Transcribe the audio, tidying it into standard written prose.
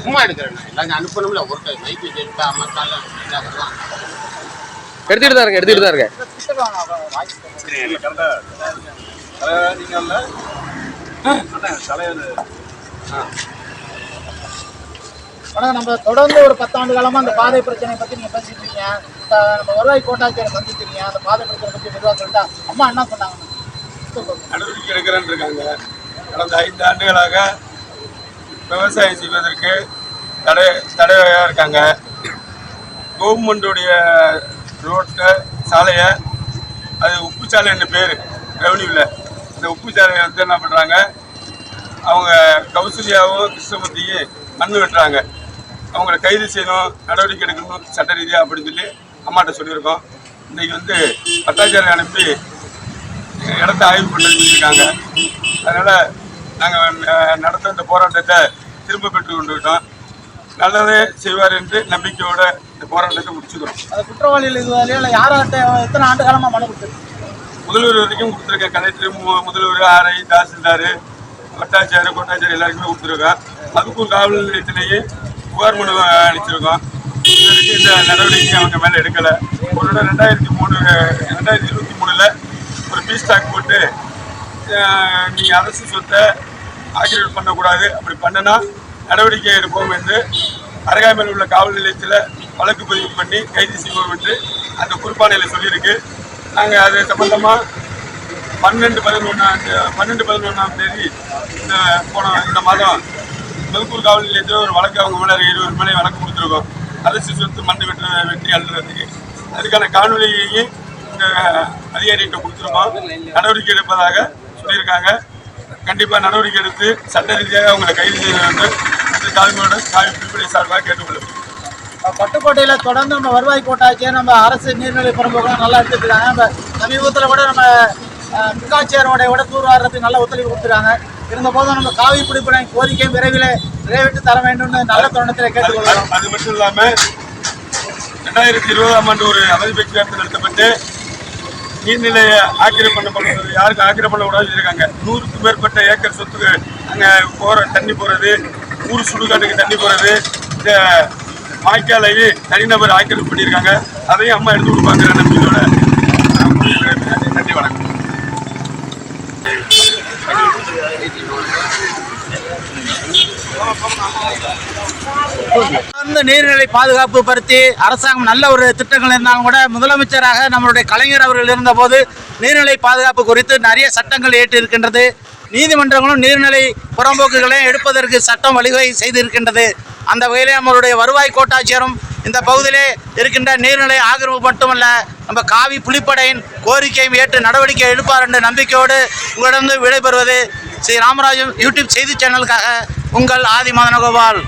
சும்மா எடுக்கிறேன் எல்லாரும் அனுப்பணும்ல ஒரு மைக்கு கேட்டா மசாலா எடுத்துட்டு தான் இருக்கேன் நம்ம தொடர்ந்து ஒரு 10 ஆண்டு காலமா அந்த பாதை பிரச்சனை பத்தி நீங்க பேசிட்டு இருக்கீங்க. நம்ம வருவாய் கோட்டாட்சியரை சந்திச்சிருக்கீங்க. அந்த பாதை பிரச்சனை பத்தி மெதுவாக சொல்லிட்டா அம்மா என்ன சொன்னாங்க? நடவடிக்கை எடுக்கிறேன்னு இருக்காங்க. கடந்த 5 ஆண்டுகளாக விவசாயம் செய்வதற்கு தடையாக இருக்காங்க. கவர்மெண்டுடைய ரோட்டை சாலையை அது உப்பு சாலைன்னு பேர் ரெவன்யூவில் இந்த உப்பு சாலையை வந்து என்ன பண்ணுறாங்க, அவங்க கௌசல்யாவும் கிருஷ்ணமூர்த்தியும் மண் வெட்டுறாங்க. அவங்கள கைது செய்யணும், நடவடிக்கை எடுக்கணும் சட்ட ரீதியாக அப்படின்னு சொல்லி அம்மாட்ட சொல்லியிருக்கோம். இன்றைக்கி வந்து பட்டாச்சாரி அனுப்பி இடத்த ஆய்வு பண்ண சொல்லியிருக்காங்க. அதனால் நாங்கள் நடத்த இந்த போராட்டத்தை திரும்ப பெற்று கொண்டுக்கிட்டோம். நல்லதே செய்வார் என்று நம்பிக்கையோட இந்த போராட்டத்தை முடிச்சுக்கிறோம். அது குற்றவாளிகள் இதுவரையும் இல்லை யார்கிட்ட எத்தனை ஆண்டு காலமாக மனு கொடுத்துருக்கு? முதல்வர் வரைக்கும் கொடுத்துருக்கேன். கலெக்டர், முதல்வர், ஆர்ஐ, தாசில்தார், வட்டாட்சியர், கோட்டாட்சியர் எல்லாருக்குமே கொடுத்துருக்கோம். அதுக்கும் காவல் நிலையத்திலேயே புகார் மனு அளிச்சிருக்கோம். இந்த நடவடிக்கை அவங்க மேலே எடுக்கலை. ஒரு 2023 ஒரு பீஸ் ஸ்டாக் போட்டு நீங்கள் அரசு சொத்தை ஆக்கிரமிப்பு பண்ணக்கூடாது, அப்படி பண்ணினா நடவடிக்கை எடுப்போம் என்று அருகாமையில் உள்ள காவல் நிலையத்தில் வழக்கு பதிவு பண்ணி கைது செய்வோம் என்று அந்த குறிப்பாணையில் சொல்லியிருக்கு. நாங்கள் அது சம்பந்தமாக 12/11 தேதி இந்த மாதம் மதுக்கூர் காவல் நிலையத்தில் ஒரு வழக்கு அவங்க மேலே 20 மேலே வழக்கு கொடுத்துருக்கோம். அரசு சொத்து மண் வெட்டி அள்ளுறதுக்கு அதுக்கான காணொலியையும் இந்த அதிகாரிகிட்ட கொடுத்துருக்கோம். நடவடிக்கை எடுப்பதாக சொல்லியிருக்காங்க. கண்டிப்பாக நடவடிக்கை எடுத்து சட்ட ரீதியாக அவங்களை கைது செய்ய வேண்டும் என்று தாழ்மையோட காவி பிரிவினை சார்பாக கேட்டுக்கொள்ளும். பட்டுக்கோட்டையில் தொடர்ந்து நம்ம வருவாய் கோட்டாட்சியை நம்ம அரசு நீர்நிலை புறம்போக்கெல்லாம் நல்லா எடுத்துக்கிறாங்க. நம்ம சமீபத்தில் கூட நம்ம மிகாட்சியரோட விட தூர்வாரத்துக்கு நல்ல ஒத்துழைப்பு கொடுத்துருக்காங்க. இருந்தபோதும் நம்ம காவி பிடிப்பினை கோரிக்கை விரைவில் நிறைவேற்றி தர வேண்டும்னு நல்ல தருணத்தில் கேட்டுக்கொள்கிறோம். அது மட்டும் இல்லாமல் 2020ஆம் ஆண்டு ஒரு அமைதி பேச்சுவார்த்தை நடத்தப்பட்டு நீர்நிலையை ஆக்கிரமிப்பு பண்ணப்படுறது யாருக்கும் ஆக்கிரமிப்பு பண்ணக்கூடாதுன்னு இருக்காங்க. 100க்கும் மேற்பட்ட ஏக்கர் சொத்துக்கு அங்கே தண்ணி போகிறது, ஊர் சுடுகாட்டுக்கு தண்ணி போகிறது, இந்த வாய்க்காலையே தனிநபர் ஆக்கிரமிப்பு பண்ணியிருக்காங்க. அதையும் அம்மா எடுத்து கொடுப்பாங்கிற நம்பிக்கையோட நன்றி வணக்கம். நீர்நிலை பாதுகாப்பு பற்றி அரசாங்கம் நல்ல ஒரு திட்டங்கள் இருந்தாலும் கூட முதலமைச்சராக நம்மளுடைய கலைஞர் அவர்கள் இருந்தபோது நீர்நிலை பாதுகாப்பு குறித்து நிறைய சட்டங்கள் ஏற்றிருக்கின்றது. நீதிமன்றங்களும் நீர்நிலை புறம்போக்குகளை எடுப்பதற்கு சட்டம் வழிவகை செய்திருக்கின்றது. அந்த வகையிலே நம்மளுடைய வருவாய் கோட்டாட்சியரும் இந்த பகுதியிலே இருக்கின்ற நீர்நிலை ஆக்கிரமிப்பு மட்டுமல்ல நம்ம காவி புலிப்படையின் கோரிக்கையும் ஏற்று நடவடிக்கை எடுப்பார் என்ற நம்பிக்கையோடு உங்களிடம் விடைபெறுவது ஸ்ரீ ராமராஜன் யூடியூப் செய்தி சேனலுக்காக உங்கள் ஆதி மதனகோபால்.